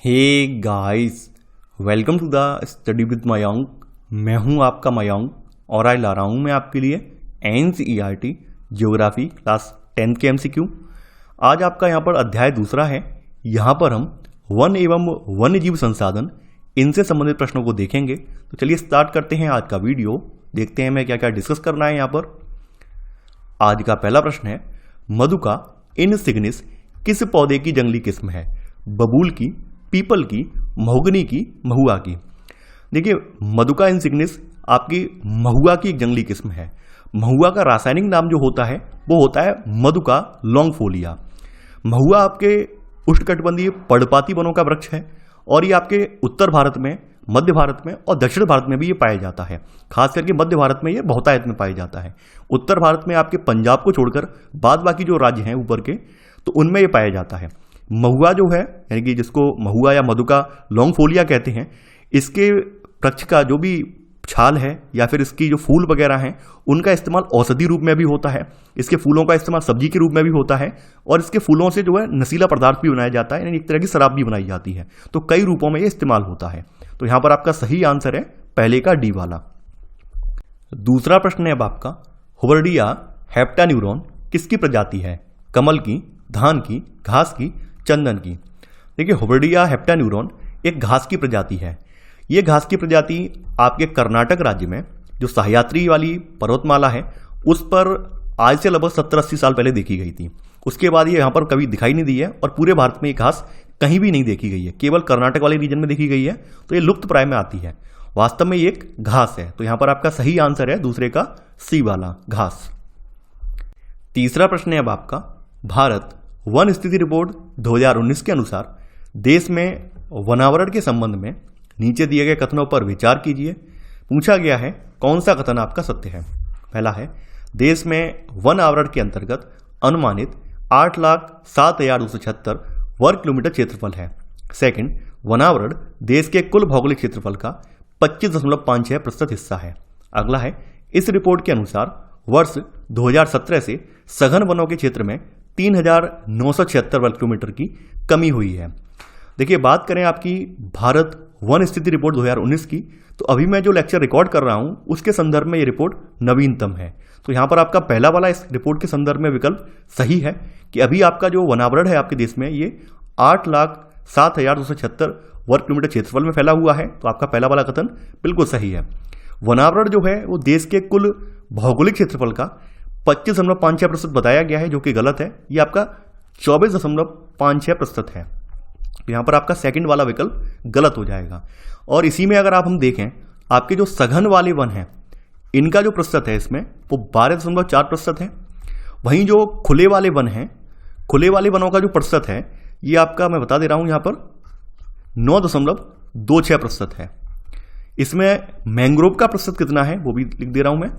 Hey guys, welcome to the study with Mayank. मैं हूं आपका मयंक और आज ला रहा हूं मैं आपके लिए NCERT ज्योग्राफी क्लास 10th के MCQ। आज आपका यहां पर अध्याय दूसरा है। यहां पर हम वन एवं वन्यजीव संसाधन इनसे संबंधित प्रश्नों को देखेंगे। तो चलिए स्टार्ट करते हैं आज का वीडियो। देखते हैं मैं क्या क्या डिस्कस करना है यहाँ पर। आज का पहला प्रश्न है, मधुका इनसिग्निस किस पौधे की जंगली किस्म है? बबूल की, पीपल की, महोगनी की, महुआ की। देखिए, मधुका इनसिग्निस आपकी महुआ की एक जंगली किस्म है। महुआ का रासायनिक नाम जो होता है वो होता है मधुका लॉन्गफोलिया। महुआ आपके उष्णकटिबंधीय पर्णपाती वनों का वृक्ष है और ये आपके उत्तर भारत में, मध्य भारत में और दक्षिण भारत में भी ये पाया जाता है। खास करके मध्य भारत में ये बहुतायत में पाया जाता है। उत्तर भारत में आपके पंजाब को छोड़कर बाद बाकी जो राज्य हैं ऊपर के, तो उनमें ये पाया जाता है। महुआ जो है, यानी कि जिसको महुआ या मधुका लॉन्गफोलिया कहते हैं, इसके वृक्ष का जो भी छाल है या फिर इसकी जो फूल वगैरह हैं, उनका इस्तेमाल औषधि रूप में भी होता है। इसके फूलों का इस्तेमाल सब्जी के रूप में भी होता है और इसके फूलों से जो है नशीला पदार्थ भी बनाया जाता है, यानी एक तरह की शराब भी बनाई जाती है। तो कई रूपों में ये इस्तेमाल होता है। तो यहां पर आपका सही आंसर है पहले का डी वाला। दूसरा प्रश्न है अब आपका, हुबर्डिया हेप्टान्यूरॉन किसकी प्रजाति है? कमल की, धान की, घास की, चंदन की। देखिए, हुबर्डिया हेप्टान्यूरॉन एक घास की प्रजाति है। यह घास की प्रजाति आपके कर्नाटक राज्य में जो सह्याद्री वाली पर्वतमाला है उस पर आज से लगभग 70-80 साल पहले देखी गई थी। उसके बाद ये यहाँ पर कभी दिखाई नहीं दी है और पूरे भारत में ये घास कहीं भी नहीं देखी गई है, केवल कर्नाटक वाले रीजन में देखी गई है। तो ये लुप्त प्राय में आती है। वास्तव में ये एक घास है। तो यहां पर आपका सही आंसर है दूसरे का सी वाला, घास। तीसरा प्रश्न है अब आपका, भारत वन स्थिति रिपोर्ट 2019 के अनुसार देश में वनावरण के संबंध में नीचे दिए गए कथनों पर विचार कीजिए। पूछा गया है कौन सा कथन आपका सत्य है। पहला है, देश में वन आवरण के अंतर्गत अनुमानित 8,07,276 वर्ग किलोमीटर क्षेत्रफल है। सेकंड, वनावरण देश के कुल भौगोलिक क्षेत्रफल का 25.56% हिस्सा है। अगला है, इस रिपोर्ट के अनुसार वर्ष 2017 से सघन वनों के क्षेत्र में 3,976 वर्ग किलोमीटर की कमी हुई है। देखिए, बात करें आपकी भारत वन स्थिति रिपोर्ट 2019 की, तो अभी मैं जो लेक्चर रिकॉर्ड कर रहा हूं उसके संदर्भ में ये रिपोर्ट नवीनतम है। तो यहां पर आपका पहला वाला इस रिपोर्ट के संदर्भ में विकल्प सही है कि अभी आपका जो वनावरण है आपके देश में ये 8,07,276 वर्ग किलोमीटर क्षेत्रफल में फैला हुआ है। तो आपका पहला वाला कथन बिल्कुल सही है। वनावरण जो है वो देश के कुल भौगोलिक क्षेत्रफल का 25.56% बताया गया है, जो कि गलत है। ये आपका 24.56% है। तो यहां पर आपका सेकंड वाला विकल्प गलत हो जाएगा। और इसी में अगर हम देखें, आपके जो सघन वाले वन हैं इनका जो प्रतिशत है इसमें वो 12.4% है। वहीं जो खुले वाले वन हैं, खुले वाले वनों का जो प्रतिशत है ये आपका मैं बता दे रहा हूं यहां पर 9.26% है। इसमें मैंग्रोव का प्रतिशत कितना है वो भी लिख दे रहा हूं मैं।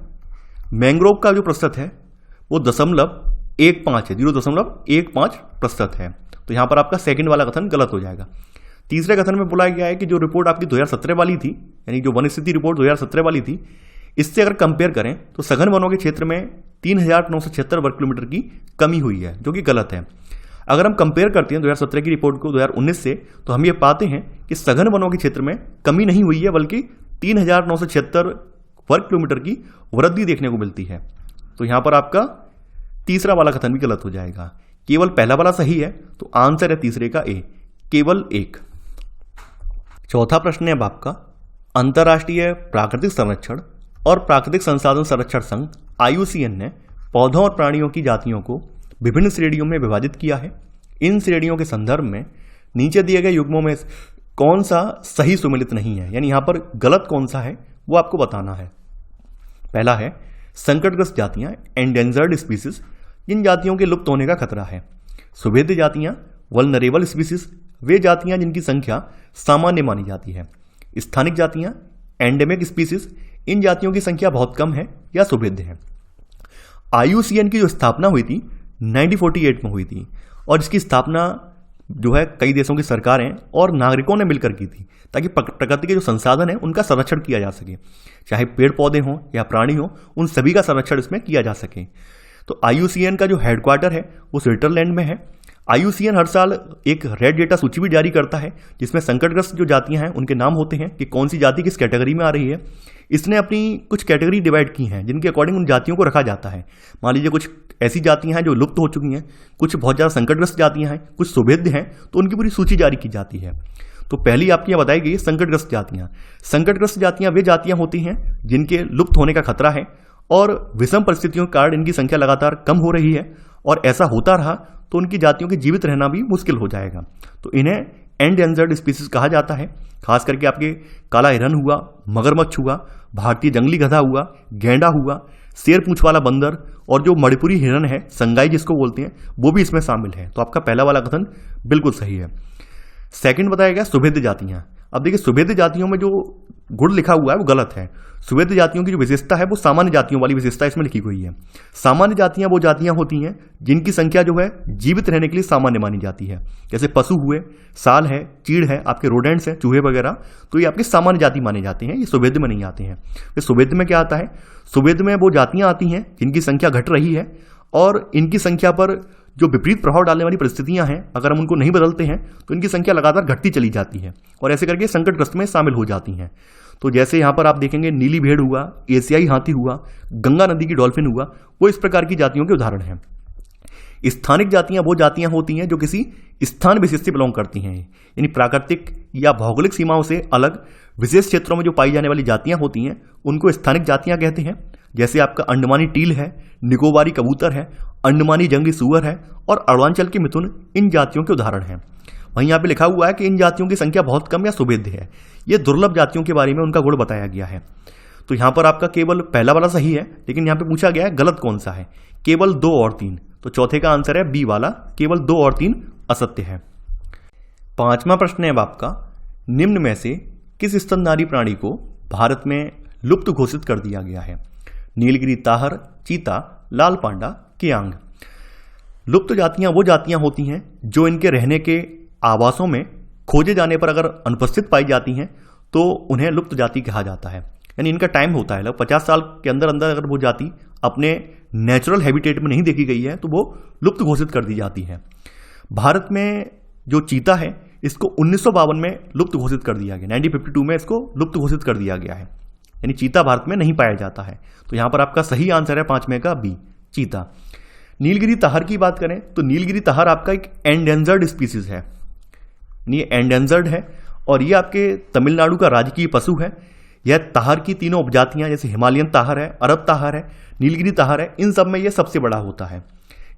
मैंग्रोव का जो प्रतिशत है वो 0.15 है, 0.15% है। तो यहां पर आपका सेकंड वाला कथन गलत हो जाएगा। तीसरे कथन में बोला गया है कि जो रिपोर्ट आपकी 2017 वाली थी, यानी जो वन स्थिति रिपोर्ट 2017 वाली थी, इससे अगर कंपेयर करें तो सघन वनों के क्षेत्र में 3,976 वर्ग किलोमीटर की कमी हुई है, जो कि गलत है। अगर हम कंपेयर करते हैं 2017 की रिपोर्ट को 2019 से, तो हम ये पाते हैं कि सघन वनों के क्षेत्र में कमी नहीं हुई है, बल्कि 3,976 वर्ग किलोमीटर की वृद्धि देखने को मिलती है। तो यहां पर आपका तीसरा वाला कथन भी गलत हो जाएगा। केवल पहला वाला सही है। तो आंसर है तीसरे का ए, केवल एक। चौथा प्रश्न है अब आपका, अंतर्राष्ट्रीय प्राकृतिक संरक्षण और प्राकृतिक संसाधन संरक्षण संघ IUCN ने पौधों और प्राणियों की जातियों को विभिन्न श्रेणियों में विभाजित किया है। इन श्रेणियों के संदर्भ में नीचे दिए गए युग्मों में कौन सा सही सुमेलित नहीं है, यानी यहां पर गलत कौन सा है वो आपको बताना है। पहला है, संकटग्रस्त जातियां, एंडेंजर्ड स्पीसीज, जिन जातियों के लुप्त होने का खतरा है। सुभेद्य जातियां, वल्नरेबल स्पीसीज, वे जातियां जिनकी संख्या सामान्य मानी जाती है। स्थानिक जातियां, एंडेमिक स्पीसीज, इन जातियों की संख्या बहुत कम है या सुभेद्य है। IUCN की जो स्थापना हुई थी 1948 में हुई थी और इसकी स्थापना जो है कई देशों की सरकारें और नागरिकों ने मिलकर की थी, ताकि प्रकृति के जो संसाधन है उनका संरक्षण किया जा सके, चाहे पेड़ पौधे हों या प्राणी हों, उन सभी का संरक्षण इसमें किया जा सके। तो IUCN का जो हेडक्वार्टर है वो स्विट्जरलैंड में है। IUCN हर साल एक रेड डेटा सूची भी जारी करता है जिसमें संकटग्रस्त जो जातियां हैं उनके नाम होते हैं कि कौन सी जाति किस कैटेगरी में आ रही है। इसने अपनी कुछ कैटेगरी डिवाइड की हैं जिनके अकॉर्डिंग उन जातियों को रखा जाता है। मान लीजिए कुछ ऐसी जातियां हैं जो लुप्त हो चुकी हैं, कुछ बहुत ज़्यादा संकटग्रस्त जातियां हैं, कुछ सुभेद्य हैं, तो उनकी पूरी सूची जारी की जाती है। तो पहली आपकी यह बताई गई संकटग्रस्त जातियां। संकटग्रस्त जातियां वे जातियां होती हैं जिनके लुप्त होने का खतरा है और विषम परिस्थितियों के कारण इनकी संख्या लगातार कम हो रही है, और ऐसा होता रहा तो उनकी जातियों के जीवित रहना भी मुश्किल हो जाएगा। तो इन्हें एंडेंजर्ड स्पीसीज कहा जाता है। खास करके आपके काला हिरन हुआ, मगरमच्छ हुआ, भारतीय जंगली गधा हुआ, गेंडा हुआ, शेर पूंछ वाला बंदर और जो मणिपुरी हिरन है, संगाई जिसको बोलते हैं, वो भी इसमें शामिल है। तो आपका पहला वाला कथन बिल्कुल सही है। सेकंड बताया गया सुभेद्य जातियां। अब देखिए सुभेद्य जातियों में जो गुण लिखा हुआ है वो गलत है। सुभेद्य जातियों की जो विशेषता है वो सामान्य जातियों वाली विशेषता इसमें लिखी हुई है। सामान्य जातियां वो जातियां होती हैं जिनकी संख्या जो है जीवित रहने के लिए सामान्य मानी जाती है। जैसे पशु हुए, साल है, चीड़ है, आपके रोडेंट्स हैं, चूहे वगैरह, तो ये आपके सामान्य जाति माने जाते हैं, ये सुभेद्य में नहीं आते हैं। तो सुभेद्य में क्या आता है? सुभेद्य में वो जातियां आती हैं जिनकी संख्या घट रही है और इनकी संख्या पर जो विपरीत प्रभाव डालने वाली परिस्थितियां हैं, अगर हम उनको नहीं बदलते हैं तो इनकी संख्या लगातार घटती चली जाती है और ऐसे करके संकटग्रस्त में शामिल हो जाती हैं। तो जैसे यहाँ पर आप देखेंगे नीली भेड़ हुआ, एशियाई हाथी हुआ, गंगा नदी की डॉल्फिन हुआ, वो इस प्रकार की जातियों के उदाहरण हैं। स्थानिक जातियां वो जातियां होती हैं जो किसी स्थान विशेष से बिलोंग करती हैं, यानी प्राकृतिक या भौगोलिक सीमाओं से अलग विशेष क्षेत्रों में जो पाई जाने वाली जातियां होती हैं उनको स्थानिक जातियां कहते हैं। जैसे आपका अंडमानी टील है, निकोबारी कबूतर है, अंडमानी जंगली सूअर है और अरुणाचल के मिथुन इन जातियों के उदाहरण हैं। वहीं यहाँ पे लिखा हुआ है कि इन जातियों की संख्या बहुत कम या सुभेद्य है। ये दुर्लभ जातियों के बारे में उनका गुण बताया गया है। तो यहाँ पर आपका केवल पहला वाला सही है, लेकिन यहाँ पे पूछा गया है गलत कौन सा है, केवल 2 और 3। तो चौथे का आंसर है बी वाला, केवल 2 और 3 असत्य है। 5वां प्रश्न है आपका, निम्न में से किस स्तनधारी प्राणी को भारत में लुप्त घोषित कर दिया गया है? नीलगिरी ताहर, चीता, लाल पांडा, कियांग। लुप्त जातियां वो जातियां होती हैं जो इनके रहने के आवासों में खोजे जाने पर अगर अनुपस्थित पाई जाती हैं तो उन्हें लुप्त जाति कहा जाता है। यानी इनका टाइम होता है, लगभग 50 साल के अंदर अंदर अगर वो जाति अपने नेचुरल हैबिटेट में नहीं देखी गई है तो वो लुप्त घोषित कर दी जाती है। भारत में जो चीता है इसको 1952 में लुप्त घोषित कर दिया गया, 1952 में इसको लुप्त घोषित कर दिया गया है, यानी चीता भारत में नहीं पाया जाता है। तो यहां पर आपका सही आंसर है 5वें का बी, चीता। नीलगिरी ताहर की बात करें तो नीलगिरी ताहर आपका एक एंडेंजर्ड स्पीसीज है, ये एंडेंजर्ड है और ये आपके तमिलनाडु का राजकीय पशु है। यह ताहर की तीनों उपजातियां जैसे हिमालयन ताहर है, अरब ताहर है, नीलगिरी ताहर है, इन सब में यह सबसे बड़ा होता है।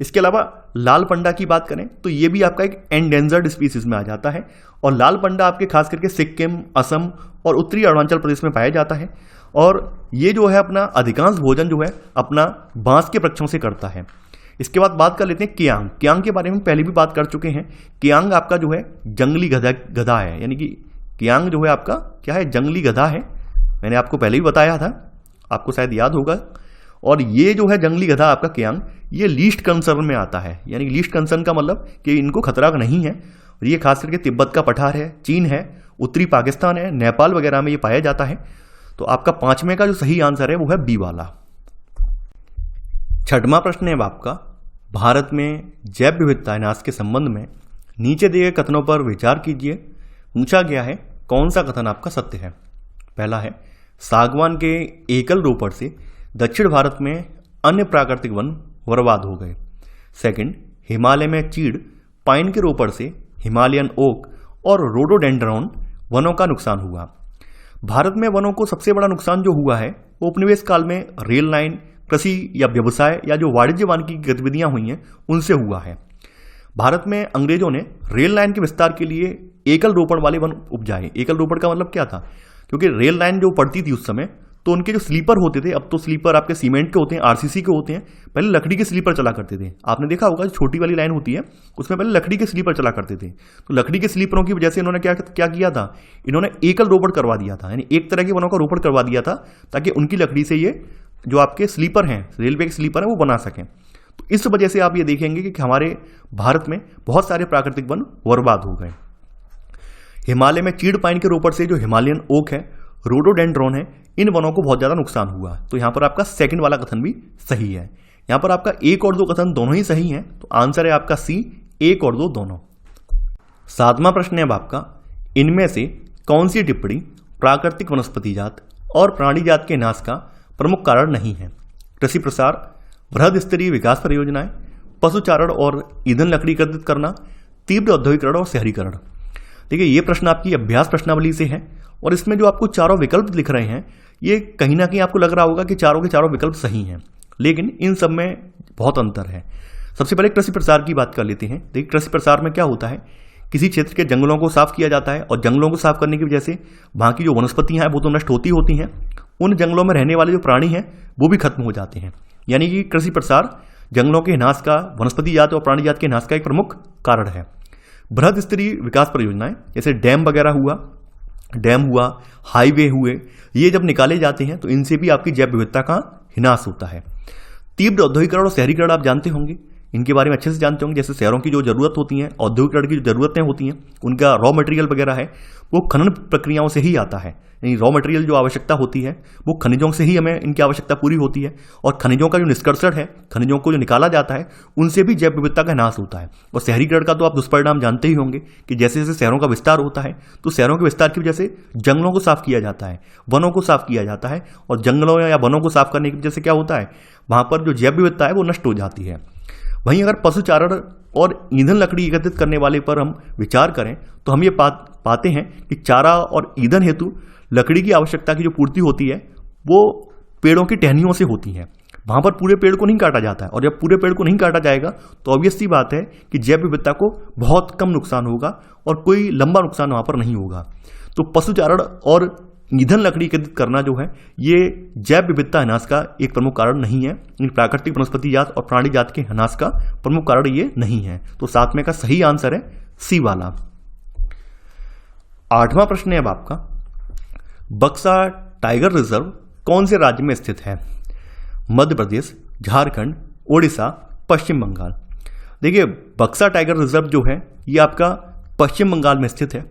इसके अलावा लाल पंडा की बात करें तो ये भी आपका एक एंडेंजर्ड स्पीसीज में आ जाता है और लाल पंडा आपके खास करके सिक्किम, असम और उत्तरी अरुणाचल प्रदेश में पाया जाता है और ये जो है अपना अधिकांश भोजन जो है अपना बांस के वृक्षों से करता है। इसके बाद बात कर लेते हैं कियांग। कियांग के बारे में पहले भी बात कर चुके हैं। कियांग आपका जो है जंगली गधा है, यानी कि कियांग जो है आपका क्या है, जंगली गधा है। मैंने आपको पहले भी बताया था, आपको शायद याद होगा। और ये जो है जंगली गधा आपका कियांग, ये लीस्ट कंसर्न में आता है, यानी लीस्ट कंसर्न का मतलब कि इनको खतरा नहीं है। और ये खास करके तिब्बत का पठार है, चीन है, उत्तरी पाकिस्तान है, नेपाल वगैरह में ये पाया जाता है। तो आपका 5वें का जो सही आंसर है वो है बी वाला। 6वां प्रश्न है आपका, भारत में जैव विविधता ह्रास के संबंध में नीचे दिए गए कथनों पर विचार कीजिए। पूछा गया है कौन सा कथन आपका सत्य है? पहला है सागवान के एकल रोपण से दक्षिण भारत में अन्य प्राकृतिक वन बर्बाद हो गए। सेकंड, हिमालय में चीड़, पाइन के रोपण से हिमालयन ओक और रोडोडेंड्रॉन वनों का नुकसान हुआ। भारत में वनों को सबसे बड़ा नुकसान जो हुआ है वो उपनिवेश काल में रेल लाइन, कृषि या व्यवसाय या जो वाणिज्य वानिकी गतिविधियां हुई हैं उनसे हुआ है। भारत में अंग्रेजों ने रेल लाइन के विस्तार के लिए एकल रोपण वाले वन उपजाए। एकल रोपण का मतलब क्या था? क्योंकि रेल लाइन जो पड़ती थी उस समय तो उनके जो स्लीपर होते थे, अब तो स्लीपर आपके सीमेंट के होते हैं, आरसीसी के होते हैं, पहले लकड़ी के स्लीपर चला करते थे। आपने देखा होगा जो छोटी वाली लाइन होती है उसमें पहले लकड़ी के स्लीपर चला करते थे। तो लकड़ी के स्लीपरों की वजह से इन्होंने क्या किया था, इन्होंने एकल रोपण करवा दिया था, यानी एक तरह के वनों का रोपण करवा दिया था ताकि उनकी लकड़ी से ये जो आपके स्लीपर हैं, रेलवे के स्लीपर हैं, वो बना सकें। तो इस वजह से आप ये देखेंगे कि हमारे भारत में बहुत सारे प्राकृतिक वन बर्बाद हो गए। हिमालय में चीड़ पाइन के रोपण से जो हिमालयन ओक है, रोडोडेंड्रॉन है, इन वनों को बहुत ज्यादा नुकसान हुआ। तो यहां पर आपका सेकंड वाला कथन भी सही है। यहां पर आपका एक और दो कथन दोनों ही सही हैं। तो आंसर है आपका सी, एक और दो दोनों। 7वां प्रश्न है अब आपका, इनमें से कौन सी टिप्पणी प्राकृतिक वनस्पति जात और प्राणी जात के नाश का प्रमुख कारण नहीं है? कृषि प्रसार, बृहद स्तरीय विकास परियोजनाएं, पशुचारण और ईंधन लकड़ी एकत्रित करना, तीव्र औद्योगिकरण और शहरीकरण। देखिए ये प्रश्न आपकी अभ्यास प्रश्नावली से है और इसमें जो आपको चारों विकल्प लिख रहे हैं ये कहीं ना कहीं आपको लग रहा होगा कि चारों के चारों विकल्प सही हैं, लेकिन इन सब में बहुत अंतर है। सबसे पहले कृषि प्रसार की बात कर लेते हैं। देखिए कृषि प्रसार में क्या होता है, किसी क्षेत्र के जंगलों को साफ किया जाता है और जंगलों को साफ करने की वजह से वहाँ की जो वनस्पतियां हैं वो तो नष्ट होती हैं, उन जंगलों में रहने वाले जो प्राणी हैं वो भी खत्म हो जाते हैं। यानी कि कृषि प्रसार जंगलों के नाश का, वनस्पति जात और प्राणी जात के नाश का एक प्रमुख कारण है। बृहद स्तरीय विकास परियोजनाएं जैसे डैम वगैरह हुआ, हाईवे हुए, ये जब निकाले जाते हैं तो इनसे भी आपकी जैव विविधता का विनाश होता है। तीव्र औद्योगिकरण और शहरीकरण आप जानते होंगे, इनके बारे में अच्छे से जानते होंगे। जैसे शहरों की जो जरूरत होती है, औद्योगिकरण की जो जरूरतें होती हैं, उनका रॉ मटेरियल वगैरह है वो खनन प्रक्रियाओं से ही आता है। यानी रॉ मटेरियल जो आवश्यकता होती है वो खनिजों से ही हमें इनकी आवश्यकता पूरी होती है और खनिजों का जो निष्कर्षण है, खनिजों को जो निकाला जाता है उनसे भी जैव विविधता का नाश होता है। और शहरीकरण का तो आप दुष्परिणाम जानते ही होंगे कि जैसे जैसे शहरों का विस्तार होता है तो शहरों के विस्तार की वजह से जंगलों को साफ किया जाता है, वनों को साफ किया जाता है और जंगलों या वनों को साफ करने की वजह से क्या होता है, वहां पर जो जैव विविधता है वो नष्ट हो जाती है। वहीं अगर पशुचारण और ईंधन लकड़ी एकत्रित करने वाले पर हम विचार करें तो हम ये पाते हैं कि चारा और ईंधन हेतु लकड़ी की आवश्यकता की जो पूर्ति होती है वो पेड़ों की टहनियों से होती है। वहां पर पूरे पेड़ को नहीं काटा जाता है और जब पूरे पेड़ को नहीं काटा जाएगा तो ऑब्वियस सी बात है कि जैव विविधता को बहुत कम नुकसान होगा और कोई लंबा नुकसान वहां पर नहीं होगा। तो पशुचारण और ईंधन लकड़ी एकत्रित करना जो है ये जैव विविधता ह्रास का एक प्रमुख कारण नहीं है। इन प्राकृतिक वनस्पति जात और प्राणी जात के ह्रास का प्रमुख कारण ये नहीं है। तो 7 में का सही आंसर है सी वाला। 8वां प्रश्न है अब आपका, बक्सा टाइगर रिजर्व कौन से राज्य में स्थित है? मध्य प्रदेश, झारखंड, ओडिशा, पश्चिम बंगाल। देखिए बक्सा टाइगर रिजर्व जो है ये आपका पश्चिम बंगाल में स्थित है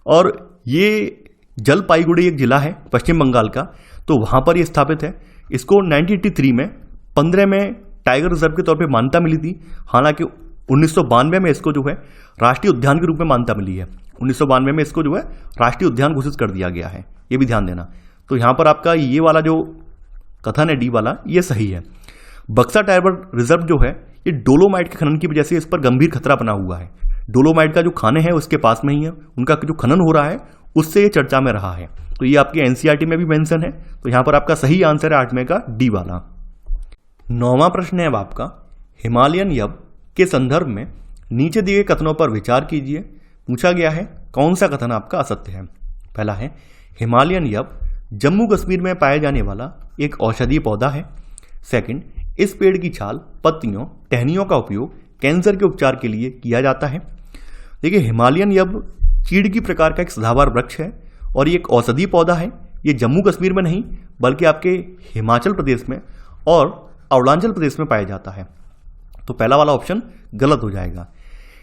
और ये जलपाईगुड़ी एक जिला है पश्चिम बंगाल का, तो वहां पर ये स्थापित है। इसको 1983 में 15 में टाइगर रिजर्व के तौर पे मान्यता मिली थी। हालांकि 1992 में इसको जो है राष्ट्रीय उद्यान के रूप में मान्यता मिली है। 1992 में इसको जो है राष्ट्रीय उद्यान घोषित कर दिया गया है, ये भी ध्यान देना। तो यहां पर आपका ये वाला जो कथन है डी वाला ये सही है। बक्सा टाइगर रिजर्व जो है ये डोलोमाइट के खनन की वजह से इस पर गंभीर खतरा बना हुआ है। डोलोमाइट का जो खाने है उसके पास में ही है, उनका जो खनन हो रहा है उससे ये चर्चा में रहा है। तो ये आपके एनसीईआरटी में भी मेंशन है। तो यहां पर आपका सही आंसर है 8 में का डी वाला। 9वां प्रश्न है अब आपका, हिमालयन यब के संदर्भ में नीचे दिए कथनों पर विचार कीजिए। पूछा गया है कौन सा कथन आपका असत्य है। पहला है हिमालयन यब जम्मू कश्मीर में पाया जाने वाला एक औषधीय पौधा है। सेकंड, इस पेड़ की छाल, पत्तियों, टहनियों का उपयोग कैंसर के उपचार के लिए किया जाता है। देखिए हिमालयन यब चीड़ की प्रकार का एक सदाबहार वृक्ष है और ये एक औषधीय पौधा है। ये जम्मू कश्मीर में नहीं बल्कि आपके हिमाचल प्रदेश में और अरुणाचल प्रदेश में पाया जाता है। तो पहला वाला ऑप्शन गलत हो जाएगा।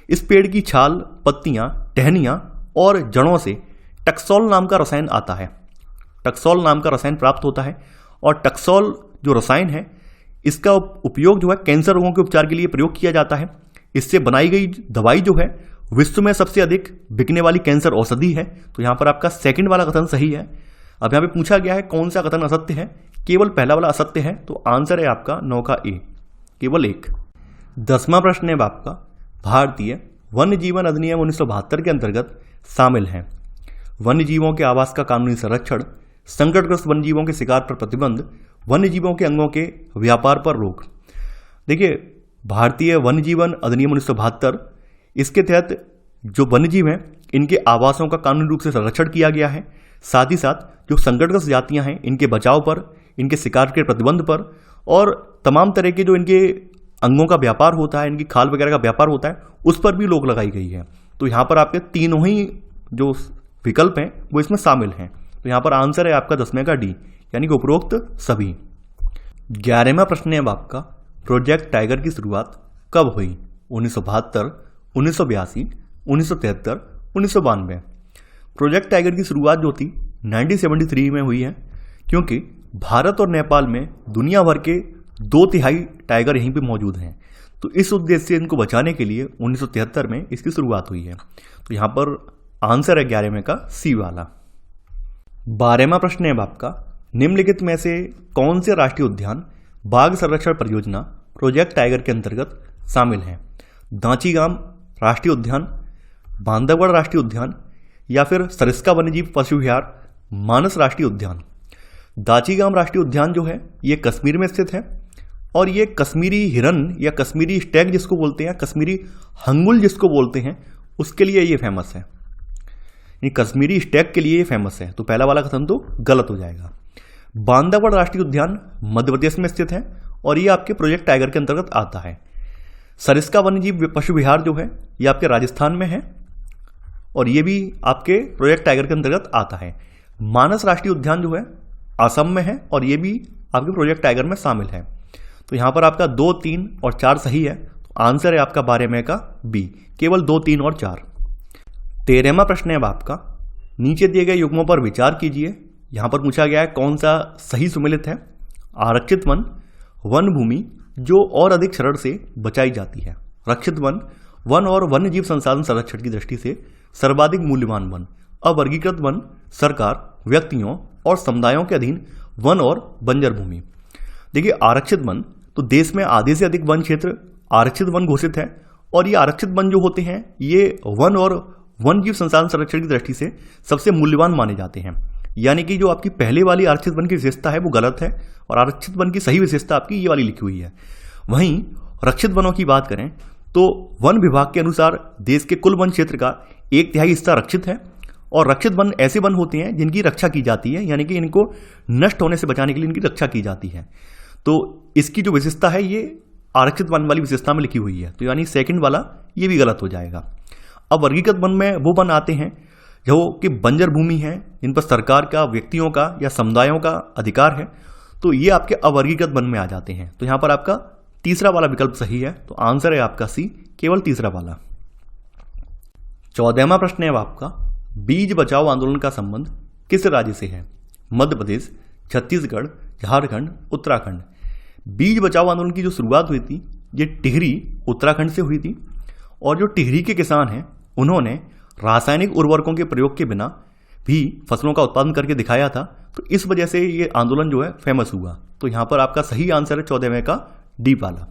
इस पेड़ की छाल, पत्तियां, टहनियां और जड़ों से टक्सोल नाम का रसायन आता है। टक्सोल नाम का रसायन प्राप्त होता है और टक्सोल जो रसायन है इसका उपयोग जो है कैंसर रोगों के उपचार के लिए प्रयोग किया जाता है। इससे बनाई गई दवाई जो है विश्व में सबसे अधिक बिकने वाली कैंसर औषधि है। तो यहां पर आपका सेकंड वाला कथन सही है। अब यहां पे पूछा गया है कौन सा कथन असत्य है। केवल पहला वाला असत्य है, तो आंसर है आपका 9 का ए, केवल 1। 10वां प्रश्न है आपका, भारतीय वन्य जीवन अधिनियम 1972 के अंतर्गत शामिल है वन्य जीवों के आवास का कानूनी संरक्षण, संकटग्रस्त वन्य जीवों के शिकार पर प्रतिबंध, वन्य जीवों के अंगों के व्यापार पर रोक। देखिए भारतीय वन्य जीवन अधिनियम 1972, इसके तहत जो वन्यजीव हैं इनके आवासों का कानूनी रूप से संरक्षण किया गया है। साथ ही साथ जो संकटग्रस्त जातियां हैं इनके बचाव पर, इनके शिकार के प्रतिबंध पर और तमाम तरह के जो इनके अंगों का व्यापार होता है, इनकी खाल वगैरह का व्यापार होता है, उस पर भी रोक लगाई गई है। तो यहाँ पर आपके तीनों ही जो विकल्प हैं वो इसमें शामिल हैं। तो यहाँ पर आंसर है आपका 10 में का डी, यानी कि उपरोक्त सभी। 11वां प्रश्न है अब आपका, प्रोजेक्ट टाइगर की शुरुआत कब हुई? 1972, 1982, 1973, 1992। प्रोजेक्ट टाइगर की शुरुआत जो थी 1973 में हुई है, क्योंकि भारत और नेपाल में दुनिया भर के 2/3 टाइगर यहीं पे मौजूद हैं। तो इस उद्देश्य से इनको बचाने के लिए 1973 में इसकी शुरुआत हुई है। तो यहाँ पर आंसर है 11वें का सी वाला। 12वां प्रश्न है आपका, निम्नलिखित में से कौन से राष्ट्रीय उद्यान बाघ संरक्षण परियोजना प्रोजेक्ट टाइगर के अंतर्गत शामिल है? दांचीगाम राष्ट्रीय उद्यान, बांधवगढ़ राष्ट्रीय उद्यान या फिर सरिस्का वन्यजीव पशु विहार मानस राष्ट्रीय उद्यान। दांचीगाम राष्ट्रीय उद्यान जो है ये कश्मीर में स्थित है और ये कश्मीरी हिरन या कश्मीरी स्टैग जिसको बोलते हैं, कश्मीरी हंगुल जिसको बोलते हैं, उसके लिए ये फेमस है। ये कश्मीरी स्टैग के लिए ये फेमस है। तो पहला वाला कथन तो गलत हो जाएगा। बांधवगढ़ राष्ट्रीय उद्यान मध्य प्रदेश में स्थित है और ये आपके प्रोजेक्ट टाइगर के अंतर्गत आता है। सरिस्का वन्यजीव पशु विहार जो है ये आपके राजस्थान में है और ये भी आपके प्रोजेक्ट टाइगर के अंतर्गत आता है। मानस राष्ट्रीय उद्यान जो है असम में है और ये भी आपके प्रोजेक्ट टाइगर में शामिल है। तो यहां पर आपका 2, 3 और 4 सही है। तो आंसर है आपका 12वें का बी, केवल 2, 3 और 4। 13वां प्रश्न है आपका, नीचे दिए गए युग्मों पर विचार कीजिए। यहां पर पूछा गया है कौन सा सही सुमेलित है? आरक्षित वन, वन भूमि जो और अधिक शरण से बचाई जाती है। रक्षित वन, वन और वन्य जीव संसाधन संरक्षण की दृष्टि से सर्वाधिक मूल्यवान वन। अवर्गीकृत वन, सरकार, व्यक्तियों और समुदायों के अधीन वन और बंजर भूमि। देखिए आरक्षित वन तो देश में आधे से अधिक वन क्षेत्र आरक्षित वन घोषित है और ये आरक्षित वन जो होते हैं ये वन और वन जीव संसाधन संरक्षण की दृष्टि से सबसे मूल्यवान माने जाते हैं। यानी कि जो आपकी पहले वाली आरक्षित वन की विशेषता है वो गलत है और आरक्षित वन की सही विशेषता आपकी ये वाली लिखी हुई है। वहीं रक्षित वनों की बात करें तो वन विभाग के अनुसार देश के कुल वन क्षेत्र का 1/3 हिस्सा रक्षित है और रक्षित वन ऐसे वन होते हैं जिनकी रक्षा की जाती है, यानी कि इनको नष्ट होने से बचाने के लिए इनकी रक्षा की जाती है। तो इसकी जो विशेषता है ये आरक्षित वन वाली विशेषता में लिखी हुई है। तो यानी सेकंड वाला ये भी गलत हो जाएगा। अब वर्गीकृत वन में वो वन आते हैं जो कि बंजर भूमि है, जिन पर सरकार का, व्यक्तियों का या समुदायों का अधिकार है। तो ये आपके अवर्गीकृत वन में आ जाते हैं। तो यहां पर आपका तीसरा वाला विकल्प सही है। तो आंसर है आपका सी, केवल तीसरा वाला। 14वां प्रश्न है आपका, बीज बचाओ आंदोलन का संबंध किस राज्य से है? मध्य प्रदेश, छत्तीसगढ़, झारखंड, उत्तराखंड। बीज बचाओ आंदोलन की जो शुरुआत हुई थी ये टिहरी उत्तराखंड से हुई थी और जो टिहरी के किसान हैं उन्होंने रासायनिक उर्वरकों के प्रयोग के बिना भी फसलों का उत्पादन करके दिखाया था। तो इस वजह से ये आंदोलन जो है फेमस हुआ। तो यहां पर आपका सही आंसर है 14वें का डी वाला।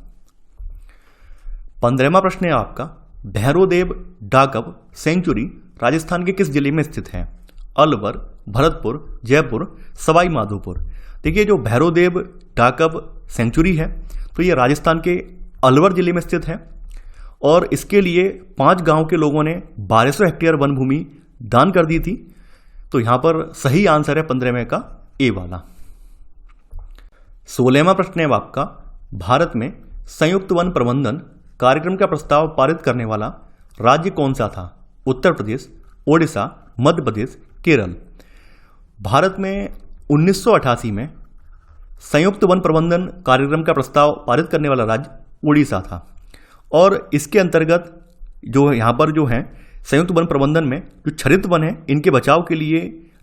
15वां प्रश्न है आपका, भैरोदेव डाकब सेंचुरी राजस्थान के जिस जिले में स्थित है? अलवर, भरतपुर, जयपुर, सवाई माधोपुर। देखिए जो भैरोदेव डाकब सेंचुरी है तो ये राजस्थान के अलवर जिले में स्थित है और इसके लिए 5 गांव के लोगों ने 1200 हेक्टेयर वन भूमि दान कर दी थी। तो यहां पर सही आंसर है 15वें का ए वाला। 16वां प्रश्न है आपका, भारत में संयुक्त वन प्रबंधन कार्यक्रम का प्रस्ताव पारित करने वाला राज्य कौन सा था? उत्तर प्रदेश, ओडिशा, मध्य प्रदेश, केरल। भारत में 1988 में संयुक्त वन प्रबंधन कार्यक्रम का प्रस्ताव पारित करने वाला राज्य ओडिशा था और इसके अंतर्गत जो यहाँ पर जो है संयुक्त वन प्रबंधन में जो क्षरित वन है इनके बचाव के लिए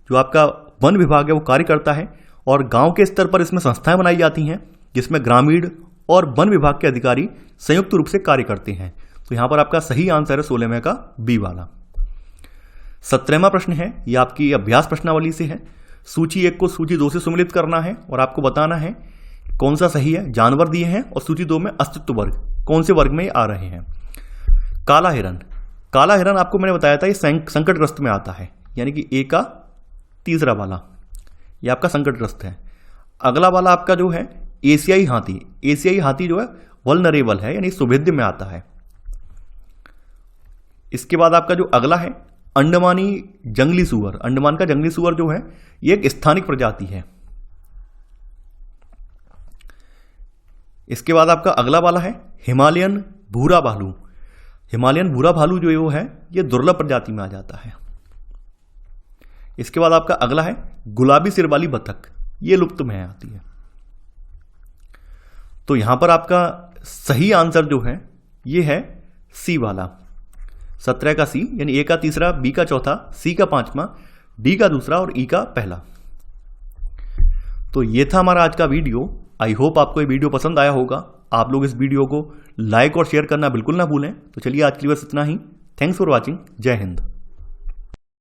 जो आपका वन विभाग है वो कार्य करता है और गांव के स्तर पर इसमें संस्थाएं बनाई जाती हैं जिसमें ग्रामीण और वन विभाग के अधिकारी संयुक्त रूप से कार्य करते हैं। तो यहां पर आपका सही आंसर है 16वें का बी वाला। 17वां प्रश्न है, यह आपकी अभ्यास प्रश्नावली से है। सूची 1 को सूची 2 से सुमेलित करना है और आपको बताना है कौन सा सही है। जानवर दिए हैं और सूची 2 में अस्तित्व वर्ग कौन से वर्ग में आ रहे हैं। काला हिरन, काला हिरन आपको मैंने बताया था ये संकटग्रस्त में आता है, यानी कि ए का तीसरा वाला ये आपका संकटग्रस्त है। अगला वाला आपका जो है एशियाई हाथी, एशियाई हाथी जो है वल्नरेबल है यानी सुभेद्य में आता है। इसके बाद आपका जो अगला है अंडमानी जंगली सुअर, अंडमान का जंगली सुअर जो है ये एक स्थानिक प्रजाति है। इसके बाद आपका अगला वाला है हिमालयन भूरा भालू, हिमालयन भूरा भालू जो है ये दुर्लभ प्रजाति में आ जाता है। इसके बाद आपका अगला है गुलाबी सिर वाली बतख, ये लुप्त में आती है। तो यहां पर आपका सही आंसर जो है ये है सी वाला, 17 का सी, यानी ए का तीसरा, बी का चौथा, सी का पांचवा, डी का दूसरा और ई का पहला। तो ये था हमारा आज का वीडियो। आई होप आपको ये वीडियो पसंद आया होगा आप लोग इस वीडियो को लाइक और शेयर करना बिल्कुल ना भूलें। तो चलिए आज के लिए बस इतना ही। Thanks for watching. जय हिंद।